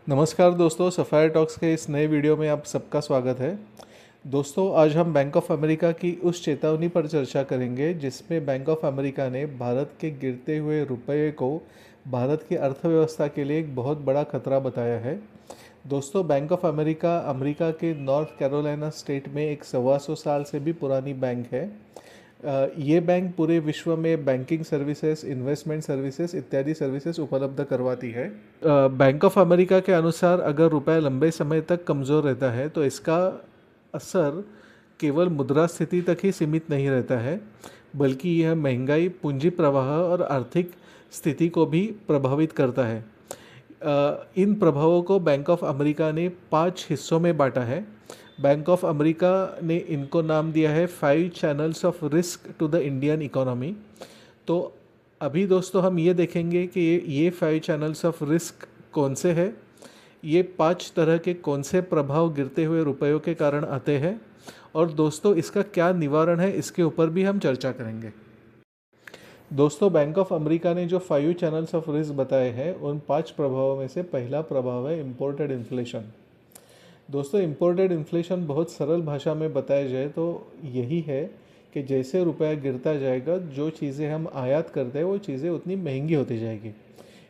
नमस्कार दोस्तों, sapphire talks के इस नए वीडियो में आप सबका स्वागत है। दोस्तों, आज हम बैंक ऑफ अमेरिका की उस चेतावनी पर चर्चा करेंगे जिसमें बैंक ऑफ अमेरिका ने भारत के गिरते हुए रुपये को भारत की अर्थव्यवस्था के लिए एक बहुत बड़ा खतरा बताया है। दोस्तों, बैंक ऑफ अमेरिका अमेरिका के नॉर्थ कैरोलिना स्टेट में एक 125 साल से भी पुरानी बैंक है। ये बैंक पूरे विश्व में बैंकिंग सर्विसेज, इन्वेस्टमेंट सर्विसेज इत्यादि सर्विसेज उपलब्ध करवाती है। बैंक ऑफ अमेरिका के अनुसार अगर रुपया लंबे समय तक कमज़ोर रहता है तो इसका असर केवल मुद्रा स्थिति तक ही सीमित नहीं रहता है, बल्कि यह महंगाई, पूंजी प्रवाह और आर्थिक स्थिति को भी प्रभावित करता है। इन प्रभावों को बैंक ऑफ अमेरिका ने 5 हिस्सों में बांटा है। बैंक ऑफ अमेरिका ने इनको नाम दिया है 5 channels of risk to the Indian economy. तो अभी दोस्तों हम ये देखेंगे कि ये 5 चैनल्स ऑफ रिस्क कौन से हैं, ये 5 तरह के कौन से प्रभाव गिरते हुए रुपयों के कारण आते हैं, और दोस्तों इसका क्या निवारण है, इसके ऊपर भी हम चर्चा करेंगे। दोस्तों, बैंक ऑफ अमेरिका ने जो 5 चैनल्स ऑफ रिस्क बताए हैं उन 5 प्रभावों में से पहला प्रभाव है इम्पोर्टेड इन्फ्लेशन। दोस्तों, इम्पोर्टेड इन्फ्लेशन बहुत सरल भाषा में बताया जाए तो यही है कि जैसे रुपया गिरता जाएगा, जो चीज़ें हम आयात करते हैं वो चीज़ें उतनी महंगी होती जाएगी।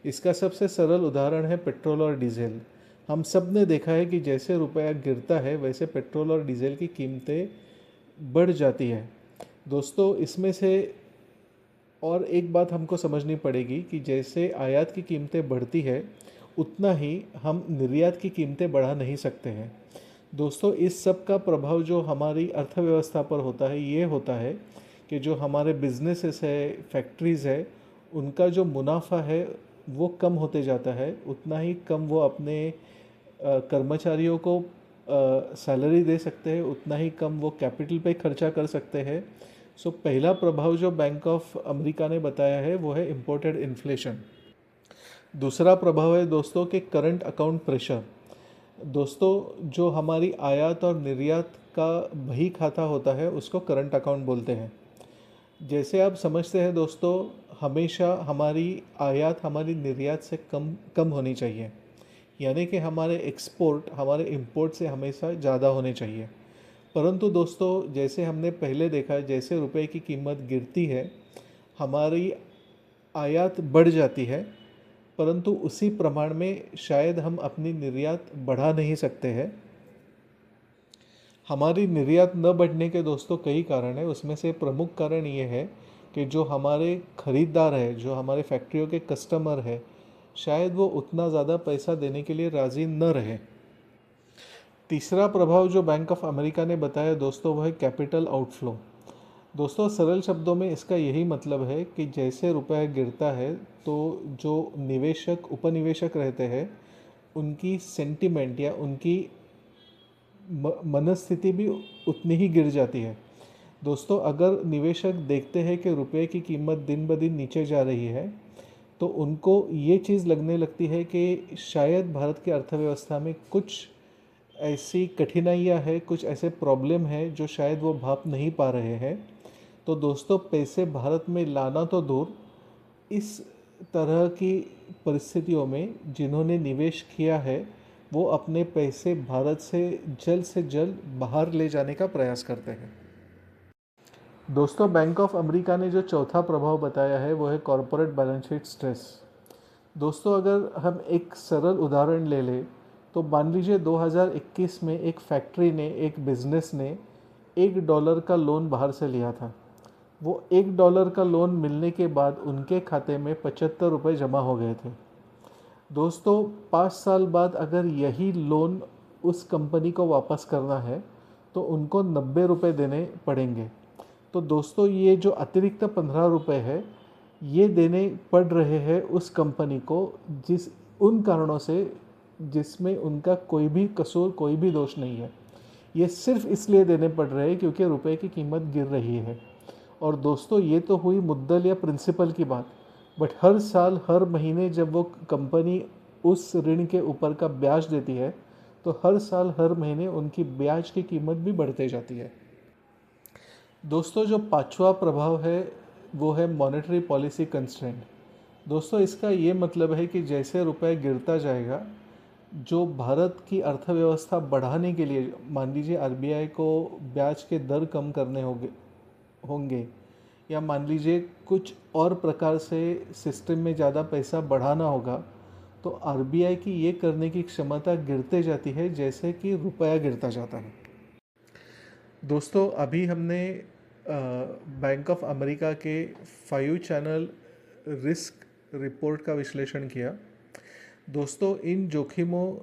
इसका सबसे सरल उदाहरण है पेट्रोल और डीजल। हम सब ने देखा है कि जैसे रुपया गिरता है वैसे पेट्रोल और डीजल की कीमतें बढ़ जाती है। दोस्तों, इसमें से और एक बात हमको समझनी पड़ेगी कि जैसे आयात की कीमतें बढ़ती है उतना ही हम निर्यात की कीमतें बढ़ा नहीं सकते हैं। दोस्तों, इस सब का प्रभाव जो हमारी अर्थव्यवस्था पर होता है ये होता है कि जो हमारे बिजनेसेस है, फैक्ट्रीज़ है, उनका जो मुनाफा है वो कम होते जाता है। उतना ही कम वो अपने कर्मचारियों को सैलरी दे सकते हैं, उतना ही कम वो कैपिटल पे खर्चा कर सकते हैं। सो पहला प्रभाव जो बैंक ऑफ अमेरिका ने बताया है वो है इम्पोर्टेड इन्फ्लेशन। दूसरा प्रभाव है दोस्तों के करंट अकाउंट प्रेशर। दोस्तों, जो हमारी आयात और निर्यात का बही खाता होता है उसको करंट अकाउंट बोलते हैं। जैसे आप समझते हैं दोस्तों, हमेशा हमारी आयात हमारी निर्यात से कम कम होनी चाहिए, यानी कि हमारे एक्सपोर्ट हमारे इंपोर्ट से हमेशा ज़्यादा होने चाहिए। परंतु दोस्तों, जैसे हमने पहले देखा, जैसे रुपए की कीमत गिरती है हमारी आयात बढ़ जाती है, परंतु उसी प्रमाण में शायद हम अपनी निर्यात बढ़ा नहीं सकते हैं। हमारी निर्यात न बढ़ने के दोस्तों कई कारण हैं। उसमें से प्रमुख कारण ये है कि जो हमारे ख़रीदार है, जो हमारे फैक्ट्रियों के कस्टमर है, शायद वो उतना ज़्यादा पैसा देने के लिए राज़ी न रहे। तीसरा प्रभाव जो बैंक ऑफ अमेरिका ने बताया दोस्तों वो है कैपिटल आउटफ्लो। दोस्तों, सरल शब्दों में इसका यही मतलब है कि जैसे रुपया गिरता है तो जो निवेशक, उपनिवेशक रहते हैं, उनकी सेंटिमेंट या उनकी मनस्थिति भी उतनी ही गिर जाती है। दोस्तों, अगर निवेशक देखते हैं कि रुपये की कीमत दिन ब दिन नीचे जा रही है तो उनको ये चीज़ लगने लगती है कि शायद भारत की अर्थव्यवस्था में कुछ ऐसी कठिनाइयाँ हैं, कुछ ऐसे प्रॉब्लम है जो शायद वो भाप नहीं पा रहे हैं। तो दोस्तों, पैसे भारत में लाना तो दूर, इस तरह की परिस्थितियों में जिन्होंने निवेश किया है वो अपने पैसे भारत से जल्द बाहर ले जाने का प्रयास करते हैं। दोस्तों, बैंक ऑफ अमेरिका ने जो चौथा प्रभाव बताया है वो है कॉरपोरेट बैलेंस शीट स्ट्रेस। दोस्तों, अगर हम एक सरल उदाहरण ले लें तो मान लीजिए 2021 में एक फैक्ट्री ने, एक बिजनेस ने $1 का लोन बाहर से लिया था। वो $1 का लोन मिलने के बाद उनके खाते में 75 रुपये जमा हो गए थे। दोस्तों, 5 साल बाद अगर यही लोन उस कंपनी को वापस करना है तो उनको 90 रुपये देने पड़ेंगे। तो दोस्तों, ये जो अतिरिक्त 15 रुपये है ये देने पड़ रहे हैं उस कंपनी को उन कारणों से जिसमें उनका कोई भी कसूर, कोई भी दोष नहीं है। ये सिर्फ इसलिए देने पड़ रहे हैं क्योंकि रुपए की कीमत गिर रही है। और दोस्तों, ये तो हुई मुद्दल या प्रिंसिपल की बात, बट हर साल, हर महीने जब वो कंपनी उस ऋण के ऊपर का ब्याज देती है तो हर साल, हर महीने उनकी ब्याज की कीमत भी बढ़ते जाती है। दोस्तों, जो पांचवा प्रभाव है वो है मॉनेटरी पॉलिसी कंस्ट्रेंट। दोस्तों, इसका ये मतलब है कि जैसे रुपए गिरता जाएगा जो भारत की अर्थव्यवस्था बढ़ाने के लिए, मान लीजिए आरबीआई को ब्याज के दर कम करने होंगे होंगे या मान लीजिए कुछ और प्रकार से सिस्टम में ज़्यादा पैसा बढ़ाना होगा, तो आरबीआई की ये करने की क्षमता गिरते जाती है जैसे कि रुपया गिरता जाता है। दोस्तों, अभी हमने बैंक ऑफ अमेरिका के 5 चैनल रिस्क रिपोर्ट का विश्लेषण किया। दोस्तों, इन जोखिमों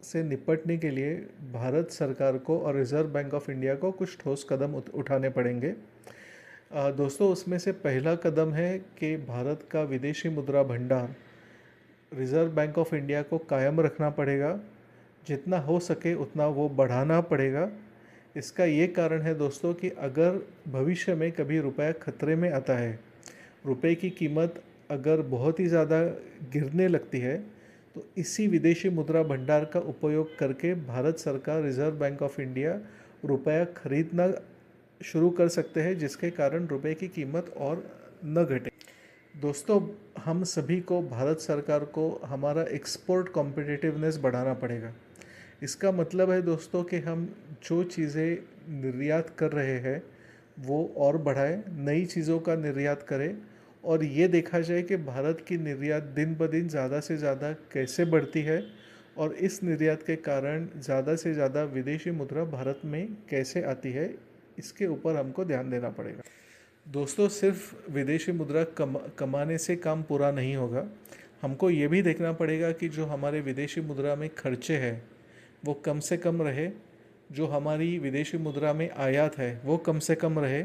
से निपटने के लिए भारत सरकार को और रिज़र्व बैंक ऑफ इंडिया को कुछ ठोस कदम उठाने पड़ेंगे। दोस्तों, उसमें से पहला कदम है कि भारत का विदेशी मुद्रा भंडार रिज़र्व बैंक ऑफ इंडिया को कायम रखना पड़ेगा। जितना हो सके उतना वो बढ़ाना पड़ेगा। इसका ये कारण है दोस्तों कि अगर भविष्य में कभी रुपया खतरे में आता है, रुपए की कीमत अगर बहुत ही ज़्यादा गिरने लगती है, तो इसी विदेशी मुद्रा भंडार का उपयोग करके भारत सरकार, रिज़र्व बैंक ऑफ इंडिया रुपया खरीदना शुरू कर सकते हैं, जिसके कारण रुपए की कीमत और न घटे। दोस्तों, हम सभी को, भारत सरकार को हमारा एक्सपोर्ट कॉम्पिटिटिवनेस बढ़ाना पड़ेगा। इसका मतलब है दोस्तों कि हम जो चीज़ें निर्यात कर रहे हैं वो और बढ़ाएं, नई चीज़ों का निर्यात करें और ये देखा जाए कि भारत की निर्यात दिन ब दिन ज़्यादा से ज़्यादा कैसे बढ़ती है और इस निर्यात के कारण ज़्यादा से ज़्यादा विदेशी मुद्रा भारत में कैसे आती है, इसके ऊपर हमको ध्यान देना पड़ेगा। दोस्तों, सिर्फ विदेशी मुद्रा कमाने से काम पूरा नहीं होगा। हमको ये भी देखना पड़ेगा कि जो हमारे विदेशी मुद्रा में खर्चे हैं वो कम से कम रहे, जो हमारी विदेशी मुद्रा में आयात है वो कम से कम रहे।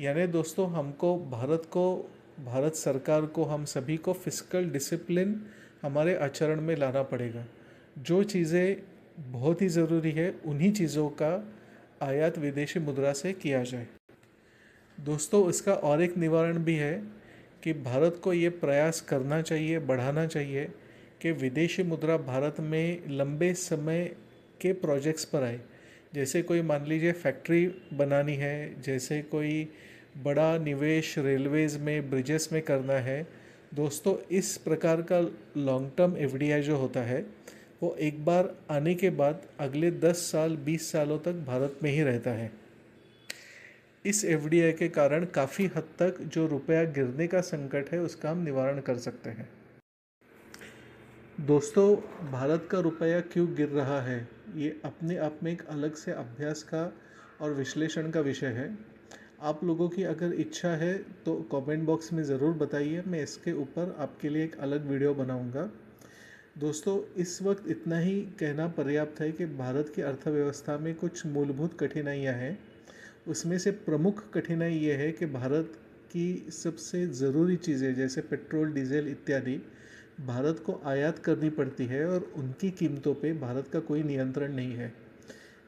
यानी दोस्तों, हमको भारत सरकार को, हम सभी को फिस्कल डिसिप्लिन हमारे आचरण में लाना पड़ेगा। जो चीज़ें बहुत ही ज़रूरी है उन्हीं चीज़ों का आयात विदेशी मुद्रा से किया जाए। दोस्तों, इसका और एक निवारण भी है कि भारत को ये प्रयास करना चाहिए, बढ़ाना चाहिए कि विदेशी मुद्रा भारत में लंबे समय के प्रोजेक्ट्स पर आए। जैसे कोई मान लीजिए फैक्ट्री बनानी है, जैसे कोई बड़ा निवेश रेलवेज़ में, ब्रिजेस में करना है। दोस्तों, इस प्रकार का लॉन्ग टर्म एफडीआई जो होता है वो एक बार आने के बाद अगले 10 साल 20 सालों तक भारत में ही रहता है। इस एफडीआई के कारण काफ़ी हद तक जो रुपया गिरने का संकट है उसका हम निवारण कर सकते हैं। दोस्तों, भारत का रुपया क्यों गिर रहा है, ये अपने आप में एक अलग से अभ्यास का और विश्लेषण का विषय है। आप लोगों की अगर इच्छा है तो कमेंट बॉक्स में ज़रूर बताइए, मैं इसके ऊपर आपके लिए एक अलग वीडियो बनाऊंगा। दोस्तों, इस वक्त इतना ही कहना पर्याप्त है कि भारत की अर्थव्यवस्था में कुछ मूलभूत कठिनाइयाँ हैं। उसमें से प्रमुख कठिनाई ये है कि भारत की सबसे ज़रूरी चीज़ें जैसे पेट्रोल, डीजल इत्यादि भारत को आयात करनी पड़ती है और उनकी कीमतों पे भारत का कोई नियंत्रण नहीं है।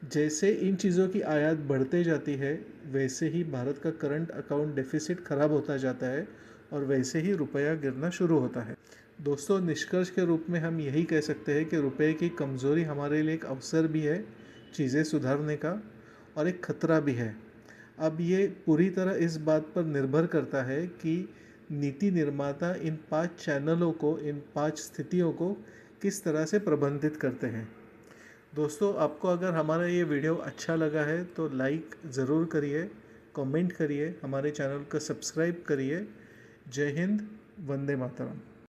जैसे इन चीज़ों की आयात बढ़ते जाती है वैसे ही भारत का करंट अकाउंट डेफिसिट ख़राब होता जाता है और वैसे ही रुपया गिरना शुरू होता है। दोस्तों, निष्कर्ष के रूप में हम यही कह सकते हैं कि रुपये की कमज़ोरी हमारे लिए एक अवसर भी है चीज़ें सुधारने का और एक खतरा भी है। अब ये पूरी तरह इस बात पर निर्भर करता है कि नीति निर्माता इन 5 चैनलों को, इन 5 स्थितियों को किस तरह से प्रबंधित करते हैं। दोस्तों, आपको अगर हमारा ये वीडियो अच्छा लगा है तो लाइक ज़रूर करिए, कमेंट करिए, हमारे चैनल को सब्सक्राइब करिए। जय हिंद, वंदे मातरम।